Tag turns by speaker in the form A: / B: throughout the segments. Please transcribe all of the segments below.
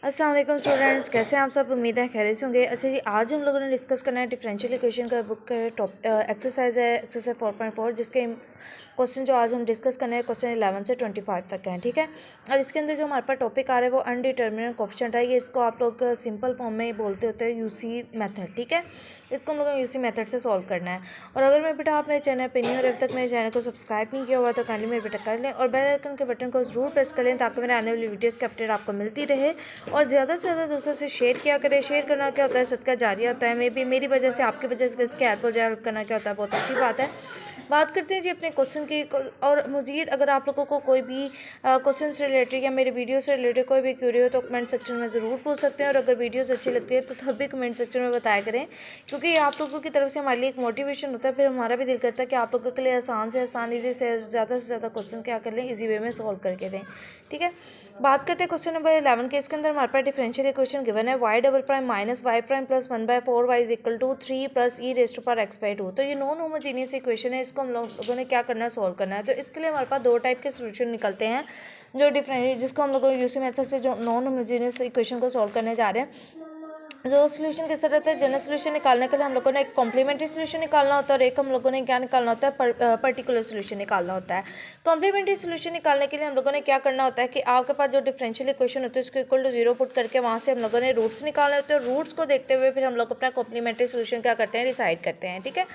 A: अस्सलाम वालेकुम स्टूडेंट्स, कैसे हैं आप सब। उम्मीद है खैरियत से होंगे। अच्छा जी, आज हम लोगों ने डिस्कस करना है डिफरेंशियल इक्वेशन का बुक का एक्सरसाइज है एक्सरसाइज 4.4, जिसके क्वेश्चन जो आज हम डिस्कस करने हैं क्वेश्चन 11 से 25 तक हैं, ठीक है। और इसके अंदर जो हमारे पास टॉपिक आ रहा है वो अनडिटर्मिनेट कोफिशिएंट है। ये इसको आप लोग सिंपल फॉर्म में बोलते होते हैं यूसी मेथड, ठीक है। इसको हम लोगों ने यूसी मेथड से सॉल्व करना है। और अगर मेरे बेटा आप मेरे चैनल पर नहीं हो और अभी तक मेरे चैनल को सब्सक्राइब नहीं किया हुआ तो काइंडली मेरे बेटा कर लें और बेल आइकन के बटन को जरूर प्रेस कर लें ताकि मेरे आने वाली वीडियोज़ की अपडेट आपको मिलती रहे। और ज़्यादा से ज़्यादा दोस्तों से शेयर किया करें। शेयर करना क्या होता है, सदका जारिया होता है। मे भी मेरी वजह से आपकी वजह से किसी की हेल्प हो जाए, हेल्प करना क्या होता है, बहुत अच्छी बात है। बात करते हैं जी अपने क्वेश्चन की। और मज़ीद अगर आप लोगों को कोई भी क्वेश्चन से रिलेटेड या मेरे वीडियो से रिलेटेड कोई भी क्यूरी हो तो कमेंट सेक्शन में ज़रूर पूछ सकते हैं। और अगर वीडियोस अच्छी लगती है तो तब भी कमेंट सेक्शन में बताया करें, क्योंकि आप लोगों की तरफ से हमारे लिए एक मोटिवेशन होता है। फिर हमारा भी दिल करता है कि आप लोगों के लिए आसान से आसान, ईजी से ज़्यादा क्वेश्चन क्या कर लें, ईजी वे में सॉल्व करके दें, ठीक है। बात करते हैं क्वेश्चन नंबर 11 के। इसके अंदर हमारे पास डिफरेंशियल इक्वेशन गिवन है y double prime minus Y prime plus 1/4 y is equal to 3 plus E raised to power x/2। तो ये नॉन होमोजीनियस इक्वेशन है। इसको हम लोगों ने क्या करना है, सॉल्व करना है। तो इसके लिए हमारे पास दो टाइप के सोल्यूशन निकलते हैं जो डिफरेंट, जिसको हम लोग यूसी मेथड से जो नॉन होमोजीनियस इक्वेशन को सॉल्व करने जा रहे हैं। जो सोल्यूशन किस तरह है, जनरल सोल्यूशन निकालने के लिए हम लोगों ने एक कॉम्प्लीमेंट्री सोल्यूशन निकालना होता है और एक हम लोगों ने क्या निकालना होता है, पर्टिकुलर सोल्यूशन निकालना होता है। कॉम्प्लीमेंट्री सोल्यूशन निकालने के लिए हम लोगों ने क्या करना होता है कि आपके पास जो डिफरेंशियल इक्वेशन होती है उसको इक्वल टू 0 पुट करके वहाँ से हम लोगों ने रूट्स निकालने होते हैं। रूट्स को देखते हुए फिर हम लोग अपना कॉम्प्लीमेंट्री सोल्यूशन क्या करते हैं, डिसाइड करते हैं, ठीक है।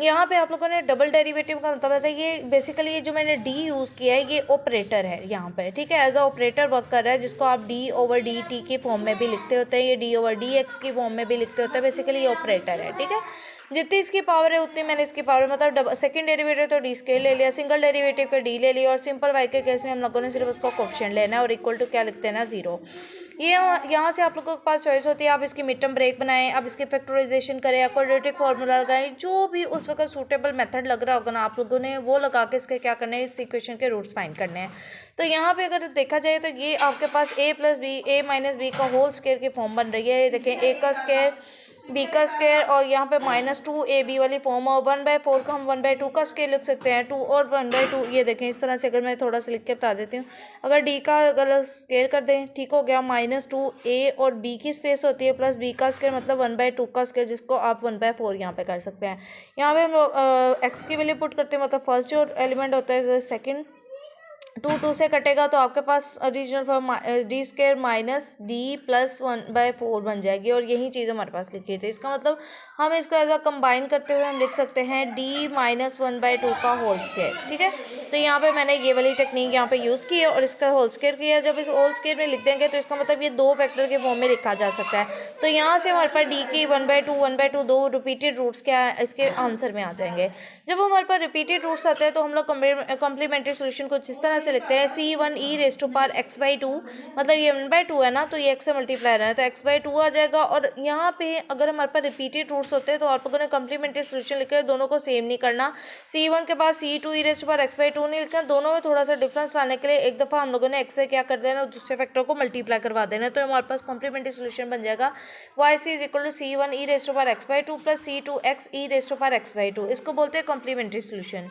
A: यहाँ पे आप लोगों ने डबल डेरिवेटिव का मतलब है, ये बेसिकली ये जो मैंने डी यूज़ किया है ये ऑपरेटर है यहाँ पर, ठीक है। एज अ ऑपरेटर वर्क कर रहा है, जिसको आप डी ओवर डी टी की फॉर्म में भी लिखते होते हैं, ये डी ओवर डी एक्स की फॉर्म में भी लिखते होते हैं। बेसिकली ये ऑपरेटर है, ठीक है। जितनी इसकी पावर है उतनी मैंने इसकी पावर, मतलब सेकंड डेरिवेटिव तो डी स्केयर ले लिया, सिंगल डेरिवेटिव का डी ले लिया, और सिंपल वाई के केस में हम लोगों ने सिर्फ उसका कोफिशिएंट लेना है और इक्वल टू क्या लिखते हैं ना, 0। ये यहाँ से आप लोगों के पास चॉइस होती है, आप इसकी मिड टर्म ब्रेक बनाएं, आप इसकी फैक्टराइजेशन करें, आप क्वाड्रेटिक फार्मूला लगाएं, जो भी उस वक्त सूटेबल मेथड लग रहा होगा ना आप लोगों ने वो लगा के इसके क्या करना है, इस इक्वेशन के रूट्स फाइंड करने हैं। तो यहाँ पे अगर देखा जाए तो ये आपके पास a plus B A minus B का होल स्क्वायर की फॉर्म बन रही है। ये देखें, a का स्क्वायर बी का स्क्वायर और यहाँ पे -2ab वाली फॉर्म और 1/4 का हम 1/2 का स्क्वायर लिख सकते हैं, 2 और 1/2। ये देखें इस तरह से, अगर मैं थोड़ा सा लिख के बता देती हूँ, अगर d का अगर स्क्वायर कर दें, ठीक हो गया, -2a और b की स्पेस होती है प्लस b का स्क्वायर मतलब 1/2 का स्क्वायर, जिसको आप 1/4 यहाँ पे कर सकते हैं। यहाँ पे हम x की वैल्यू पुट करते हैं, मतलब फर्स्ट जो एलिमेंट होता है सेकेंड 2 से कटेगा तो आपके पास original form D square minus D plus 1/4 बन जाएगी, और यही चीज़ हमारे पास लिखी थी। इसका मतलब हम इसको एज अ कंबाइन करते हुए हम लिख सकते हैं डी माइनस 1/2 का होल स्क्वायर, ठीक है। तो यहाँ पे मैंने ये वाली टेक्निक यहाँ पे यूज़ की है और इसका होल स्क्वायर किया। जब इस होल स्क्वायर में लिख देंगे तो इसका मतलब ये दो फैक्टर के फॉर्म में लिखा जा सकता है। तो यहाँ से हमारे पास डी की 1/2 दो रिपीटेड रूट्स क्या है इसके आंसर में आ जाएंगे। जब हमारे पास रिपीटेड रूट्स आते हैं तो हम लोग कॉम्प्लीमेंट्री सोल्यूशन को जिस तरह से लिखते हैं, c1 e raised to power x/2, मतलब ये 1/2 है ना, तो ये x से मल्टीप्लाई है तो x/2 आ जाएगा। और यहाँ पे अगर हमारे पास रिपीटेड रूट्स होते हैं तो आप लोगों ने कॉम्प्लीमेंट्री सोल्यूशन लिखे, दोनों को सेम नहीं करना। c1 के बाद c2 e raised to power x/2 नहीं लिखना, दोनों में थोड़ा सा डिफरेंस लाने के लिए एक दफ़ा हम लोगों ने x से क्या कर देना, दूसरे फैक्टर को मल्टीप्लाई करवा देना, तो हमारे पास कॉम्प्लीमेंट्री सोल्यूशन बन जाएगा yc is equal to c1 e raised to power x/2 plus c2x e raised to power x/2। इसको बोलते हैं कॉम्प्लीमेंट्री सोल्यूशन।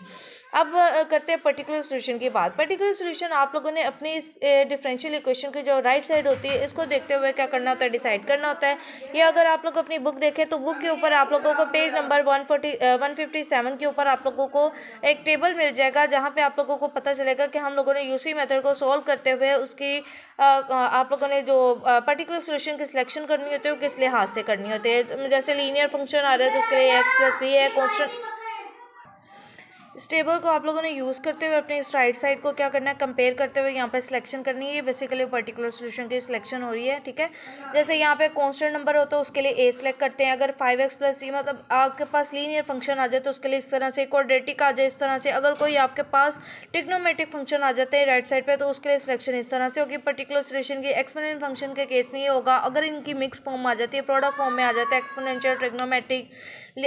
A: अब करते हैं पर्टिकुलर सोल्यूशन की बात। पर्टिकुलर सोल्यूशन आप लोगों ने अपनी इस डिफरेंशियल इक्वेशन की जो राइट साइड होती है इसको देखते हुए क्या करना होता है, डिसाइड करना होता है। या अगर आप लोग अपनी बुक देखें तो बुक के ऊपर आप लोगों को पेज नंबर 157 के ऊपर आप लोगों को एक टेबल मिल जाएगा, जहाँ पे आप लोगों को पता चलेगा कि हम लोगों ने यूसी मेथड को सॉल्व करते हुए उसकी आप लोगों ने जो पर्टिकुलर सोल्यूशन की सिलेक्शन करनी होती है वो किस लिहाज से करनी होती है। जैसे लीनियर फंक्शन आ रहा है तो उसके लिए x प्लस बी है कॉन्स्टेंट। इस टेबल को आप लोगों ने यूज़ करते हुए अपने इस राइट साइड को क्या करना है, कंपेयर करते हुए यहाँ पे सिलेक्शन करनी है। ये बेसिकली पर्टिकुलर सोल्यूशन की सिलेक्शन हो रही है, ठीक है। जैसे यहाँ पे कांस्टेंट नंबर हो तो उसके लिए a सिलेक्ट करते हैं। अगर 5x प्लस c मतलब आपके पास लीनियर फंक्शन आ जाए तो उसके लिए इस तरह से, क्वाड्रेटिक आ जाए इस तरह से। अगर कोई आपके पास ट्रिग्नोमेट्रिक फंक्शन आ जाते हैं राइट साइड पर तो उसके लिए सिलेक्शन इस तरह से होगी। पर्टिकुलर सोल्यूशन की एक्सपोनेंशियल फंक्शन के केस में ये होगा, अगर इनकी मिक्स फॉर्म आ जाती है, प्रोडक्ट फॉर्म में आ जाता है, एक्सपोनेंशियल, ट्रिग्नोमेट्रिक,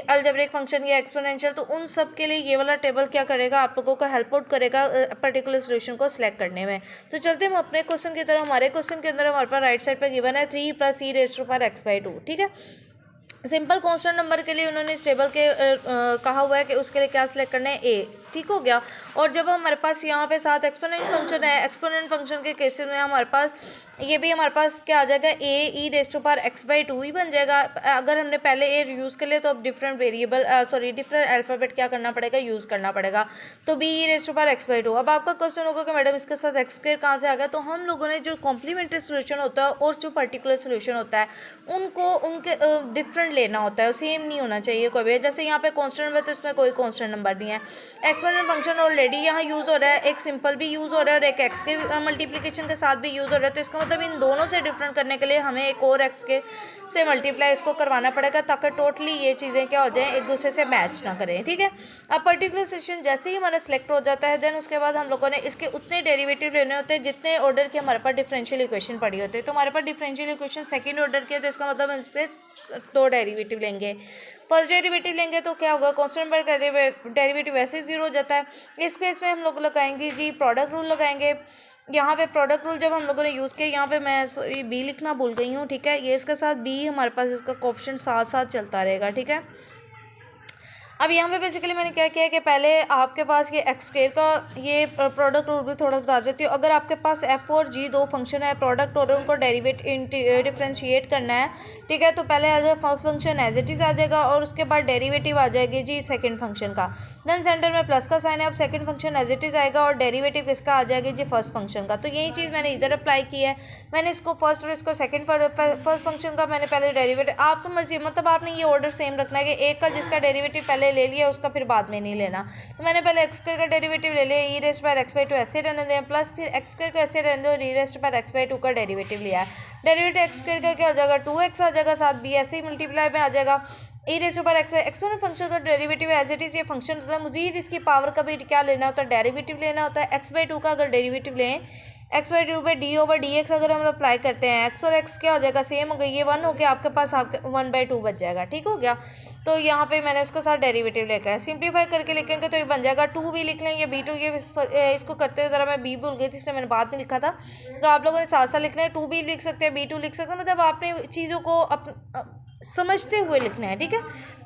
A: अलजेब्रिक फंक्शन या एक्सपोनेंशियल, तो उन सब के लिए ये वाला टेबल क्या करेगा, आप लोगों को हेल्प आउट करेगा पर्टिकुलर सोल्यूशन को सिलेक्ट करने में। तो चलते हम अपने क्वेश्चन की तरह। हमारे क्वेश्चन के अंदर हमारे पास राइट साइड पे गिवन है 3 plus E raised to power x/2, ठीक है। सिंपल कांस्टेंट नंबर के लिए उन्होंने स्टेबल के कहा हुआ है कि उसके लिए क्या सिलेक्ट करना है, ए। ठीक हो गया। और जब हमारे पास यहाँ पे साथ एक्सपोनेंट फंक्शन है, एक्सपोनेंट फंक्शन के केसेस में हमारे पास ये भी हमारे पास क्या आ जाएगा, a e raise to power x by two ही बन जाएगा। अगर हमने पहले ए यूज़ कर लिया तो अब डिफरेंट वेरिएबल डिफरेंट अल्फ़ाबेट क्या करना पड़ेगा, यूज़ करना पड़ेगा। तो B E raise to power x by two. अब आपका क्वेश्चन होगा कि मैडम इसके साथ एक्स स्क्वायर कहाँ से आ गया, तो हम लोगों ने जो कॉम्प्लीमेंट्री सोल्यूशन होता है और जो पर्टिकुलर सोल्यूशन होता है उनको उनके डिफरेंट लेना होता है, सेम नहीं होना चाहिए कोई भी। जैसे यहाँ पे कांस्टेंट नंबर तो इसमें कोई कांस्टेंट नंबर नहीं है। एक्सपोनेंट फंक्शन ऑलरेडी यहाँ यूज़ हो रहा है, एक सिंपल भी यूज़ हो रहा है और एक एक्स के मल्टीप्लिकेशन के साथ भी यूज़ हो रहा है। तो इसका मतलब इन दोनों से डिफरेंट करने के लिए हमें एक और एक्स के से मल्टीप्लाई इसको करवाना पड़ेगा ताकि टोटली ये चीज़ें क्या हो जाएं, एक दूसरे से मैच ना करें। ठीक है। अब पर्टिकुलर सेक्शन जैसे ही हमारा सिलेक्ट हो जाता है देन उसके बाद हम लोगों ने इसके उतने डेरिवेटिव लेने होते हैं जितने ऑर्डर के हमारे पास डिफरेंशियल इक्वेशन पड़ी होती है। तो हमारे पास डिफरेंशियल इक्वेशन सेकंड ऑर्डर के, तो इसका मतलब हम इससे दो डेरिवेटिव लेंगे। फर्स्ट डेरिवेटिव लेंगे तो क्या होगा, कांस्टेंट नंबर का डेरिवेटिव वैसे ही जीरो हो जाता है। इस केस में हम लोग लगाएंगे जी प्रोडक्ट रूल लगाएंगे। यहाँ पे प्रोडक्ट रूल जब हम लोगों ने यूज़ किया, यहाँ पे मैं सॉरी बी लिखना भूल गई हूँ। ठीक है, ये इसके साथ बी हमारे पास इसका कोएफिशिएंट साथ साथ चलता रहेगा। ठीक है। अब यहाँ पे बेसिकली मैंने क्या किया है कि पहले आपके पास ये एक्स स्क्वायर का ये प्रोडक्ट रूल भी थोड़ा बता देती हूँ। अगर आपके पास एफ और जी दो फंक्शन है, प्रोडक्ट और उनको डिफरेंशिएट करना है, ठीक है, तो पहले आ जाए first function as it is आ जाएगा और उसके बाद डेरिवेटिव आ जाएगी जी सेकंड फंक्शन का। देन सेंटर में प्लस का साइन है, अब second function as it is आएगा और डेरिवेटिव किसका आ जाएगी जी फर्स्ट फंक्शन का। तो यही चीज़ मैंने इधर अप्लाई की है। मैंने इसको फर्स्ट और इसको सेकंड फर्स्ट फंक्शन का मैंने पहले डेरिवेटिव, आपको मर्जी, मतलब आपने ये ऑर्डर सेम रखना है कि एक का जिसका डेरिवेटिव पहले ले लिया उसका फिर बाद में नहीं लेना। तो मैंने पहले एक्स स्क्वायर का डेरिवेटिव ले लिया, e raised by x by two ऐसे रहने दें, प्लस फिर एक्स स्क्वायर को ऐसे रहने दो और e raised by x by two का डेरिवेटिव लिया है। डेरिवेटिव एक्स स्क्वायर का क्या हो जाएगा, 2x आ जाएगा, साथ बी ऐसे ही मल्टीप्लाई में आ जाएगा। E raised by x by exponent function का डेरिवेटिव एज इट इज़ ये फंक्शन होता है, मजीद इसकी पावर का भी क्या लेना होता है, डेरिवेटिव लेना होता है। एक्स बाई टू का अगर डेरिवेटिव लें, एक्स बाई टू पे डी ओवर डी एक्स अगर हम अप्लाई करते हैं, एक्स और एक्स क्या हो जाएगा, सेम हो गई, ये वन हो गया, आपके पास आपके 1/2 बच जाएगा। ठीक हो गया। तो यहाँ पे मैंने उसके साथ डेरिवेटिव लेकर है, सिंप्लीफाई करके लिखेंगे तो ये बन जाएगा 2b लिख लें, ये b2, ये इसको करते हुए ज़रा मैं b भूल गई थी इसलिए मैंने बाद में लिखा था। तो आप लोगों ने साथ साथ लिखना है, 2b लिख सकते हैं, b2 लिख सकते हैं, मतलब आपने चीज़ों को समझते हुए लिखना है। ठीक है।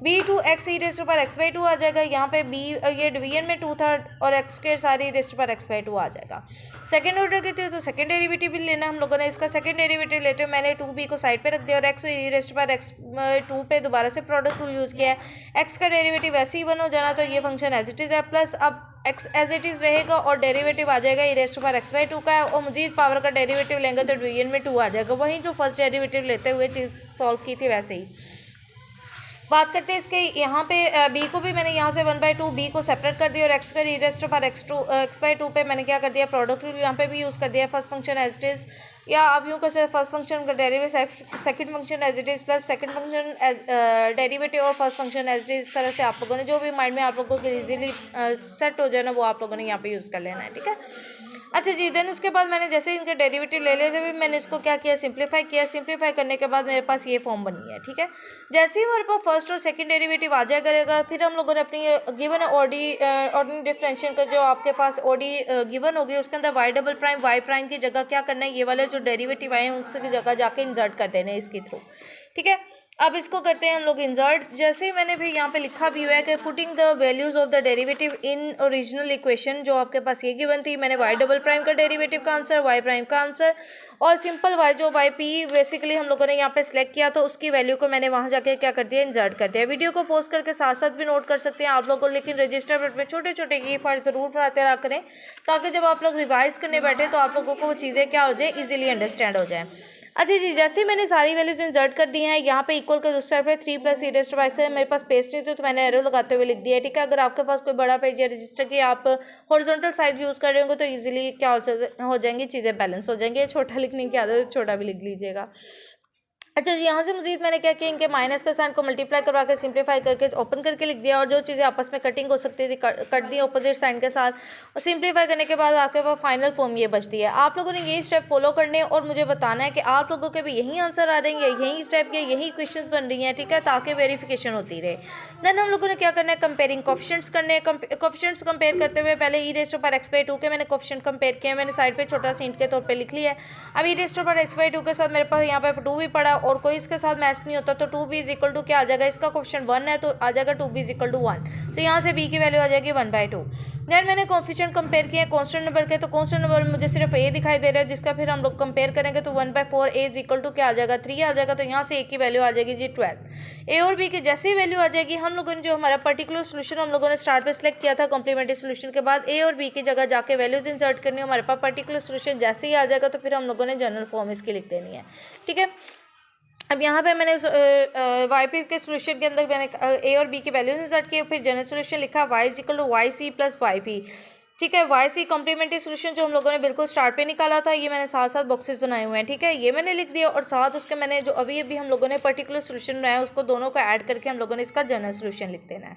A: b2 एक्स ई रेस्ट पर एक्स बाई टू आ जाएगा, यहाँ पे b ये डिवीजन में 2/3 और एक्स स्क्वायर सारी रेस्ट पर एक्स बाई टू आ जाएगा। सेकंड ऑर्डर के थे तो सेकंड डेरिवेटिव भी लेना हम लोगों ने, इसका सेकंड डेरिवेटिव लेते हुए मैंने 2b को साइड पे रख दिया और एक्स ई रेस्ट पर एक्स टू पे दोबारा से प्रोडक्ट रूल यूज़ किया है। एक्स का डेरिवेटिव ऐसे ही बन हो जाना, तो ये फंक्शन एज इट इज़ है, प्लस अब एक्स एज इट इज़ रहेगा और डेरिवेटिव आ जाएगा ई रेस्ट पर एक्स बाई टू का है, और मजीद पावर का डेरिवेटिव लेंगे तो डिवीजन में 2 आ जाएगा, वहीं जो फर्स्ट डेरिवेटिव लेते हुए चीज़ सॉल्व की थी वैसे ही। बात करते हैं इसके, यहाँ पे b को भी मैंने यहाँ से 1/2 b को सेपरेट कर दिया और एक्स स्क्वायर ई रेस्ट पर एक्स बाई टू पे मैंने क्या कर दिया, प्रोडक्ट रूल यहाँ पे भी यूज़ कर दिया। First function as it is, या आप यूँ कर सकते फर्स्ट फंक्शन का derivative second function as it is plus second function as derivative और first function as it is. इस तरह से आप लोगों ने जो भी माइंड में आप लोगों को इजीली सेट हो जाए ना, वो आप लोगों ने यहाँ पे यूज़ कर लेना है। ठीक है। अच्छा जी, देन उसके बाद मैंने जैसे इनके डेरिवेटिव ले लिए थे, मैंने इसको क्या किया, सिंप्लीफाई किया। सिंप्लीफाई करने के बाद मेरे पास ये फॉर्म बनी है। ठीक है। जैसे ही हमारे पास फर्स्ट और सेकंड डेरिवेटिव आ जाया करेगा, फिर हम लोगों ने अपनी गिवन ऑर्डिनरी डिफरेंशियल का जो आपके पास ओडी गिवन होगी उसके अंदर Y double prime Y prime की जगह क्या करना है, ये वाले जो डेरिवेटिव आए हैं उसकी जगह जाके इंसर्ट कर देना है इसके थ्रू। ठीक है। अब इसको करते हैं हम लोग इंसर्ट। जैसे ही मैंने भी यहाँ पे लिखा भी हुआ है कि putting the values of the derivative in original equation, जो आपके पास ये गिवन थी, मैंने वाई डबल प्राइम का डेरिवेटिव का आंसर, वाई प्राइम का आंसर और सिंपल वाई जो वाई पी बेसिकली हम लोगों ने यहाँ पे सिलेक्ट किया, तो उसकी वैल्यू को मैंने वहाँ जाके क्या कर दिया, इंसर्ट कर दिया। वीडियो को पोस्ट करके साथ साथ भी नोट कर सकते हैं आप लोगों, लेकिन रजिस्टर पर छोटे छोटे की फॉर ज़रूर पढ़ाते रहा करें, ताकि जब आप लोग रिवाइज करने बैठे तो आप लोगों को वो चीज़ें क्या हो जाए, ईजिली अंडरस्टैंड हो जाए। अच्छा जी, जैसे ही मैंने सारी वैल्यूज इंसर्ट कर दी हैं, यहाँ पे इक्वल के दूसरे पे 3 प्लस ई रेस्ट बाई से मेरे पास पेज नहीं थी तो मैंने एरो लगाते हुए लिख दिया है। ठीक है। अगर आपके पास कोई बड़ा पेज या रजिस्टर की आप हॉरिजॉन्टल साइड यूज़ कर रहे होंगे तो इजीली क्या हो जाएंगी, चीज़ें बैलेंस हो जाएंगी। छोटा लिखने की आदत छोटा भी लिख लीजिएगा। अच्छा जी, यहाँ से मजीद मैंने क्या किया, इनके माइनस के साइन को मल्टीप्लाई करवा के सिंप्लीफाई करके ओपन करके लिख दिया, और जो चीज़ें आपस में कटिंग हो सकती थी कट दी अपोजिट साइन के साथ, और सिंप्लीफाई करने के बाद आपके पास फाइनल फॉर्म ये बचती है। आप लोगों ने यही स्टेप फॉलो करने और मुझे बताना है कि आप लोगों के भी यही आंसर आ रहे हैं, यही स्टेप या यही क्वेश्चन बन रही हैं। ठीक है, ताकि वेरिफिकेशन होती रहे। देन हम लोगों ने क्या करना है, कंपेयरिंग कोफिशिएंट्स करने। कोफिशिएंट्स कंपेयर करते हुए पहले ई रेस्ट पर एक्स बाई टू के मैंने कोफिशिएंट कंपेयर किया, मैंने साइड पे छोटा सा इंट के तौर पे लिख लिया है। अब ई रेस्ट पर एक्स बाई टू के साथ मेरे पास यहाँ पे 2 भी पड़ा और कोई इसके साथ मैच नहीं होता तो 2b इज इक्वल टू क्या आ जाएगा, इसका क्वेश्चन 1 है तो आ जाएगा 2b इज इक्वल टू 1, तो यहाँ से b की वैल्यू आ जाएगी 1/2। देन मैंने कोफिशिएंट कंपेयर किए कॉन्स्टेंट नंबर के, तो कॉन्स्टेंट नंबर में मुझे सिर्फ a दिखाई दे रहा है, जिसका फिर हम लोग कंपेयर करेंगे तो 1/4 a इज इक्वल टू क्या आ जाएगा 3 आ जाएगा, तो यहाँ से a की वैल्यू आ जाएगी जी 12। a और b की जैसे ही वैल्यू आ जाएगी हम लोगों ने जो हमारा पर्टिकुलर सोल्यूशन हम लोगों ने स्टार्ट पे सिलेक्ट किया था कॉम्प्लीमेंट्री सोल्यूशन के बाद a और b की जगह जाके वैल्यूज इंसर्ट करनी, हमारे पास पर्टिकुलर सोल्यूशन जैसे ही आ जाएगा तो फिर हम लोगों ने जनरल फॉर्म इसकी लिख देनी है। ठीक है, अब यहाँ पे मैंने वाई पी के सोल्यूशन के अंदर मैंने ए और बी की वैल्यूज इंसर्ट किए, फिर जनरल सोल्यूशन लिखा Y is equal to Y C plus Y P. ठीक है, वाई सी कॉम्प्लीमेंट्री सोल्यूशन जो हम लोगों ने बिल्कुल स्टार्ट पे निकाला था, ये मैंने साथ साथ बॉक्सेस बनाए हुए हैं। ठीक है, ये मैंने लिख दिया और साथ उसके मैंने जो अभी अभी हम लोगों ने पर्टिकुलर सोल्यूशन बनाया उसको दोनों को ऐड करके हम लोगों ने इसका जनरल सोल्यूशन लिख देना है।